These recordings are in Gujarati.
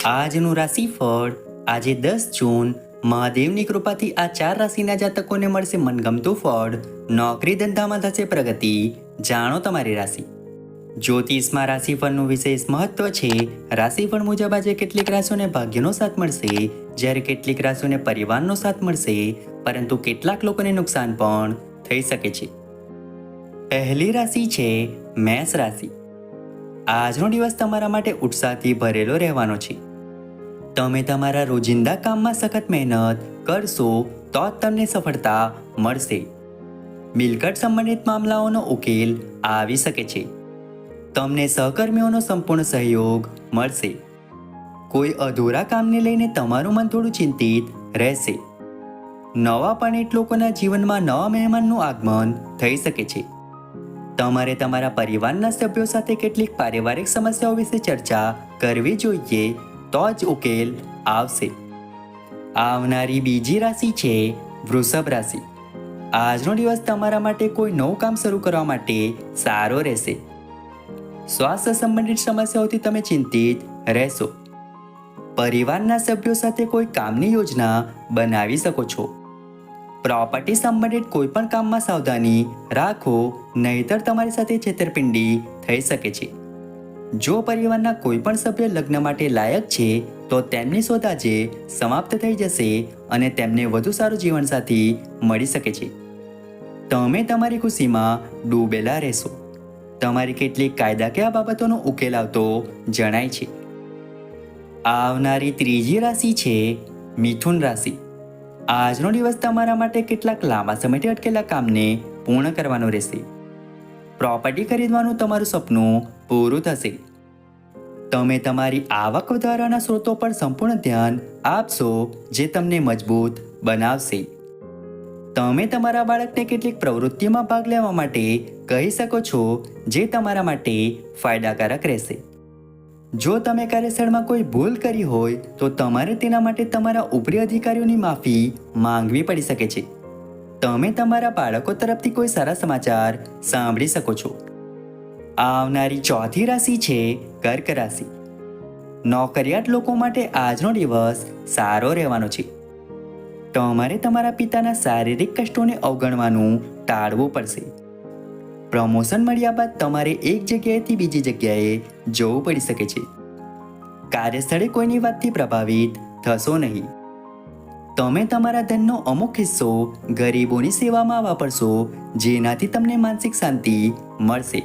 આજનું રાશિફળ આજે 10 જૂન મહાદેવની કૃપાથી આ 4 રાશિના જાતકોને મળશે મનગમતું ફળ. નોકરી ધંધામાં થશે પ્રગતિ. જાણો તમારી રાશિ. જ્યોતિષમાં રાશિફળનું વિશેષ મહત્વ છે. રાશિફળ મુજબ આજે કેટલીક રાશિઓને ભાગ્યનો સાથ મળશે, જ્યારે કેટલીક રાશિઓને પરિવારનો સાથ મળશે, પરંતુ કેટલાક લોકોને નુકસાન પણ થઈ શકે છે. પહેલી રાશિ છે મેષ રાશિ. આજનો દિવસ તમારા માટે ઉત્સાહથી ભરેલો રહેવાનો છે. તમે તમારા રોજિંદા કામમાં સખત મહેનત કરશો તો જ તમને સફળતા મળશે. મિલકત સંબંધિત મામલાઓનો ઉકેલ આવી શકે છે. તમને સહકર્મીઓનો સંપૂર્ણ સહયોગ મળશે. કોઈ અધૂરા કામને લઈને તમારું મન થોડું ચિંતિત રહેશે. નવા પરિણીત લોકોના જીવનમાં નવા મહેમાનનું આગમન થઈ શકે છે. તમારે તમારા પરિવારના સભ્યો સાથે કેટલીક પારિવારિક સમસ્યાઓ વિશે ચર્ચા કરવી જોઈએ, તો જ ઉકેલ આવશે. આવનારી બીજી રાશિ છે વૃષભ રાશિ. આજનો દિવસ તમારા માટે કોઈ નવું કામ શરૂ કરવા માટે સારો રહેશે. સ્વાસ્થ્ય સંબંધિત સમસ્યાઓથી તમે ચિંતિત રહેશો. પરિવારના સભ્યો સાથે કોઈ કામની યોજના બનાવી શકો છો. પ્રોપર્ટી સંબંધિત કોઈ પણ કામમાં સાવધાની રાખો, નહીતર તમારી સાથે છેતરપિંડી થઈ શકે છે. જો પરિવારના કોઈ પણ સભ્ય લગ્ન માટે લાયક છે તો તેમની શોધ આજે સમાપ્ત થઈ જશે અને તેમને વધુ સારો જીવનસાથી મળી શકે છે. તમે તમારી ખુશીમાં ડૂબેલા રહેશો. તમારી કેટલીક કાયદાકીય બાબતોનો ઉકેલ આવતો જણાય છે. આવનારી ત્રીજી રાશિ છે મિથુન રાશિ. આજનો દિવસ તમારા માટે કેટલાક લાંબા સમયથી અટકેલા કામને પૂર્ણ કરવાનો રહેશે. પ્રોપર્ટી ખરીદવાનું તમારું સપનું પૂરું થશે. તમે તમારી આવક વધારવાના સ્ત્રોતો પર સંપૂર્ણ ધ્યાન આપશો, જે તમને મજબૂત બનાવશે. તમે તમારા બાળકને કેટલીક પ્રવૃત્તિમાં ભાગ લેવા માટે કહી શકો છો, જે તમારા માટે ફાયદાકારક રહેશે. જો તમે કાર્યસ્થળમાં કોઈ ભૂલ કરી હોય તો તમારે તેના માટે તમારા ઉપરી અધિકારીઓની માફી માંગવી પડી શકે છે. તમે તમારા બાળકો તરફથી કોઈ સારા સમાચાર સાંભળી શકો છો. આવનારી ચોથી રાશિ છે કર્ક રાશિ. નોકરિયાત લોકો માટે આજનો દિવસ સારો રહેવાનો છે. તમારે તમારા પિતાના શારીરિક કષ્ટોને અવગણવાનું ટાળવું પડશે. પ્રમોશન મળ્યા બાદ તમારે એક જગ્યાએથી બીજી જગ્યાએ જવું પડી શકે છે. કાર્યસ્થળે કોઈની વાતથી પ્રભાવિત થશો નહીં. તમે તમારા ધનનો અમુક હિસ્સો ગરીબોની સેવામાં વાપરશો, જેનાથી તમને માનસિક શાંતિ મળશે.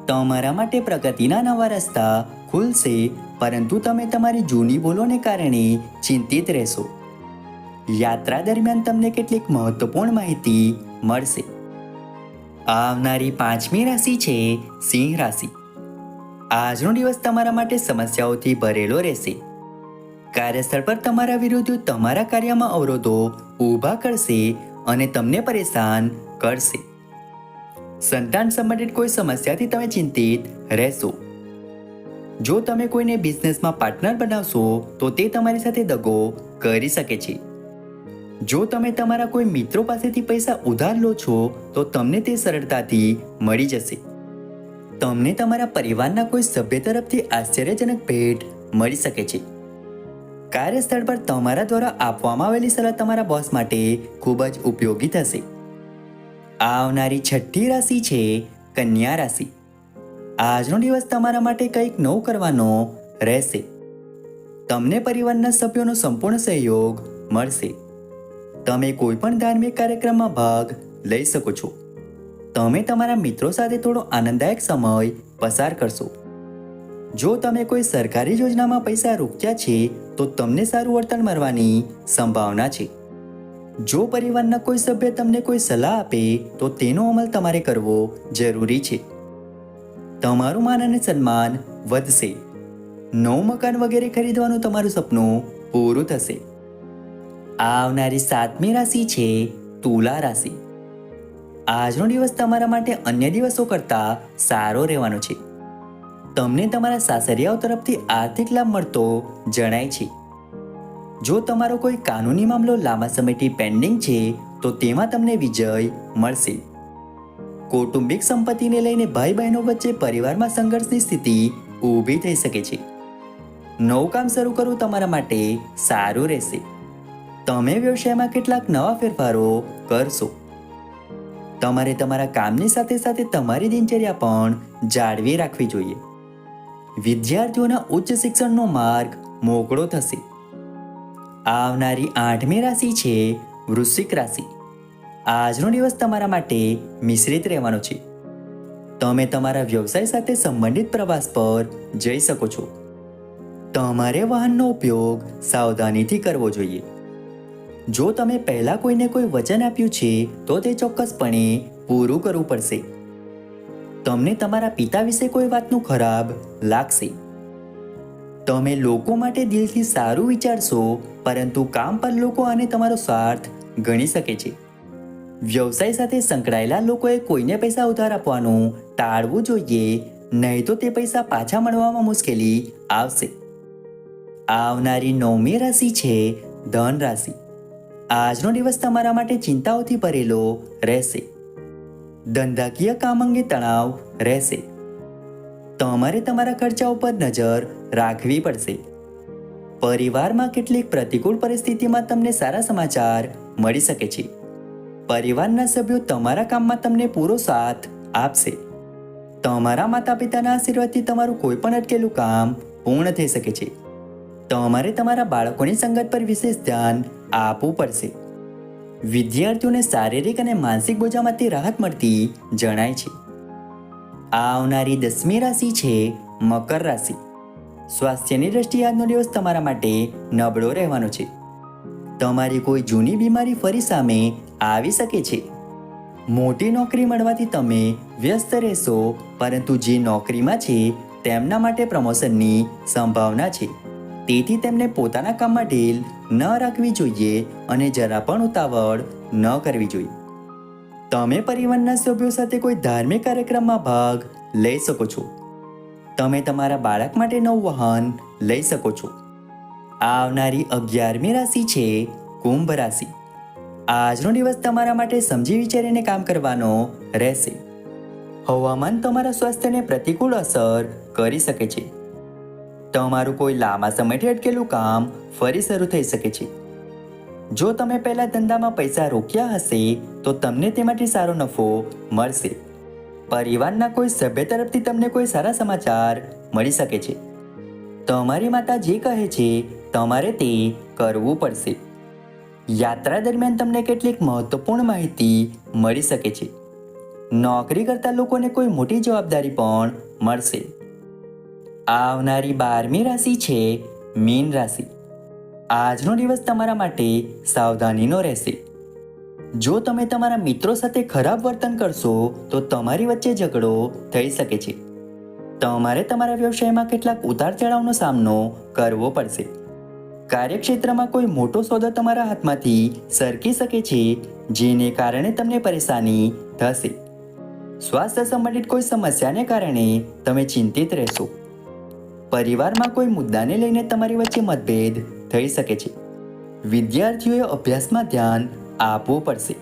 તમારા માટે પ્રગતિના નવા રસ્તા ખુલશે, પરંતુ તમે તમારી જૂની ભૂલોને કારણે ચિંતિત રહેશો. યાત્રા દરમિયાન તમને કેટલીક મહત્વપૂર્ણ માહિતી મળશે. આવનારી પાંચમી રાશિ છે સિંહ રાશિ. આજનો દિવસ તમારા માટે સમસ્યાઓથી ભરેલો રહેશે. કાર્યસ્થળ પર તમારા વિરોધીઓ તમારા કાર્યમાં અવરોધો ઊભા કરશે અને તમને પરેશાન કરશે. સંતાન સંબંધિત કોઈ સમસ્યાથી તમે ચિંતિત રહેશો. જો તમે કોઈને બિઝનેસમાં પાર્ટનર બનાવશો તો તે તમારી સાથે દગો કરી શકે છે. જો તમે તમારા કોઈ મિત્રો પાસેથી પૈસા ઉધાર લો છો તો તમને તે સરળતાથી મળી જશે. તમને તમારા પરિવારના કોઈ સભ્ય તરફથી આશ્ચર્યજનક ભેટ મળી શકે છે. કાર્યસ્થળ પર તમારા દ્વારા આપવામાં આવેલી સલાહ તમારા બોસ માટે ખૂબ જ ઉપયોગી થશે. આવનારી છઠ્ઠી રાશિ છે કન્યા રાશિ. આજનો દિવસ તમારા માટે કંઈક નવું કરવાનો રહેશે. તમને પરિવારના સભ્યોનો સંપૂર્ણ સહયોગ મળશે. તમે કોઈ પણ ધાર્મિક કાર્યક્રમમાં ભાગ લઈ શકો છો. તમે તમારા મિત્રો સાથે થોડો આનંદદાયક સમય પસાર કરશો. જો તમે કોઈ સરકારી યોજનામાં પૈસા રોક્યા છે તો તમને સારું વળતર મળવાની સંભાવના છે. જો પરિવારના કોઈ સભ્ય તમને કોઈ સલાહ આપે તો તેનો અમલ તમારે કરવો જરૂરી છે. તમારું માન અને સન્માન વધશે. નવું મકાન વગેરે ખરીદવાનું તમારું સપનું પૂરું થશે. આવનારી સાતમી રાશિ છે તુલા રાશિ. આજનો દિવસ તમારા માટે અન્ય દિવસો કરતાં સારો રહેવાનો છે. તમને તમારા સાસરિયાઓ તરફથી આર્થિક લાભ મળતો જણાય છે. જો તમારો કોઈ કાનૂની મામલો લાંબા સમયથી પેન્ડિંગ છે તો તેમાં તમને વિજય મળશે. કૌટુંબિક સંપત્તિને લઈને ભાઈ બહેનો વચ્ચે પરિવારમાં સંઘર્ષની સ્થિતિ ઊભી થઈ શકે છે. નવું કામ શરૂ કરવું તમારા માટે સારું રહેશે. તમે વ્યવસાયમાં કેટલાક નવા ફેરફારો કરશો. તમારે તમારા કામની સાથે સાથે તમારી દિનચર્યા પણ જાળવી રાખવી જોઈએ. વિદ્યાર્થીઓના ઉચ્ચ શિક્ષણનો માર્ગ મોકળો થશે. આવનારી 8મી રાશિ છે વૃશ્ચિક રાશિ. આજનો દિવસ તમારા માટે મિશ્રિત રહેવાનો છે. તમે તમારા વ્યવસાય સાથે સંબંધિત પ્રવાસ પર જઈ શકો છો. તમારે વાહનનો ઉપયોગ સાવધાનીથી કરવો જોઈએ. જો તમે પહેલા કોઈને કોઈ વચન આપ્યું છે તો તે ચોક્કસપણે પૂરું કરવું પડશે. તમને તમારા પિતા વિશે કોઈ વાતનું ખરાબ લાગશે. તમે લોકો માટે દિલથી સારું વિચારશો, પરંતુ કામ પર લોકો આને તમારો સ્વાર્થ ગણી શકે છે. વ્યવસાય સાથે સંકળાયેલા લોકોએ કોઈને પૈસા ઉધાર આપવાનું ટાળવું જોઈએ, નહીં તો તે પૈસા પાછા મળવામાં મુશ્કેલી આવશે. આવનારી 9મી રાશિ છે ધન રાશિ. આજનો દિવસ તમારા માટે ચિંતાઓથી ભરેલો રહેશે. ધંધાકીય કામ અંગે તણાવ રહેશે. તમારે તમારા ખર્ચાઓ પર નજર રાખવી પડશે. પરિવારમાં કેટલીક પ્રતિકૂળ પરિસ્થિતિમાં તમને સારા સમાચાર મળી શકે છે. પરિવારના સભ્યો તમારા કામમાં તમને પૂરો સાથ આપશે. તમારા માતા પિતાના આશીર્વાદથી તમારું કોઈ પણ અટકેલું કામ પૂર્ણ થઈ શકે છે. તમારે તમારા બાળકોની સંગત પર વિશેષ ધ્યાન આપવું પડશે. વિદ્યાર્થીઓને શારીરિક અને માનસિક બોજામાંથી રાહત મળતી જણાય છે. આવનારી 10મી રાશિ છે મકર રાશિ. સ્વાસ્થ્યની દ્રષ્ટિએ આજનો દિવસ તમારા માટે નબળો રહેવાનો છે. તમારી કોઈ જૂની બીમારી ફરી સામે આવી શકે છે. મોટી નોકરી મળવાથી તમે વ્યસ્ત રહેશો, પરંતુ જે નોકરીમાં છે તેમના માટે પ્રમોશનની સંભાવના છે. તેથી તેમને પોતાના કામમાં ઢીલ ન રાખવી જોઈએ અને જરા પણ ઉતાવળ ન કરવી જોઈએ. તમે પરિવારના સભ્યો સાથે કોઈ ધાર્મિક કાર્યક્રમમાં ભાગ લઈ શકો છો. તમે તમારા બાળક માટે નવું વાહન લઈ શકો છો. આવનારી 11મી રાશિ છે કુંભ રાશિ. આજનો દિવસ તમારા માટે સમજી વિચારીને કામ કરવાનો રહેશે. હવામાન તમારા સ્વાસ્થ્યને પ્રતિકૂળ અસર કરી શકે છે. તમારું કોઈ લાંબા સમયથી અટકેલું કામ ફરી શરૂ થઈ શકે છે. જો તમે પહેલા ધંધામાં પૈસા રોક્યા હશે તો તમને તેમાંથી સારો નફો મળશે. પરિવારના કોઈ સભ્ય તરફથી તમને કોઈ સારા સમાચાર મળી શકે છે. તમારી માતા જે કહે છે તમારે તે કરવું પડશે. યાત્રા દરમિયાન તમને કેટલીક મહત્વપૂર્ણ માહિતી મળી શકે છે. નોકરી કરતા લોકોને કોઈ મોટી જવાબદારી પણ મળશે. આવનારી 12મી રાશિ છે મીન રાશિ. આજનો દિવસ તમારા માટે સાવધાનીનો રહેશે. જો તમે તમારા મિત્રો સાથે ખરાબ વર્તન કરશો તો તમારી વચ્ચે ઝઘડો થઈ શકે છે. તમારે તમારા વ્યવસાયમાં કેટલાક ઉતાર ચઢાવનો સામનો કરવો પડશે. કાર્યક્ષેત્રમાં કોઈ મોટો સોદો તમારા હાથમાંથી સરકી શકે છે, જેને કારણે તમને પરેશાની થશે. સ્વાસ્થ્ય સંબંધિત કોઈ સમસ્યાને કારણે તમે ચિંતિત રહેશો. પરિવારમાં કોઈ મુદ્દાને લઈને તમારી વચ્ચે મતભેદ થઈ શકે છે. વિદ્યાર્થીઓએ અભ્યાસમાં ધ્યાન આપવું પડશે.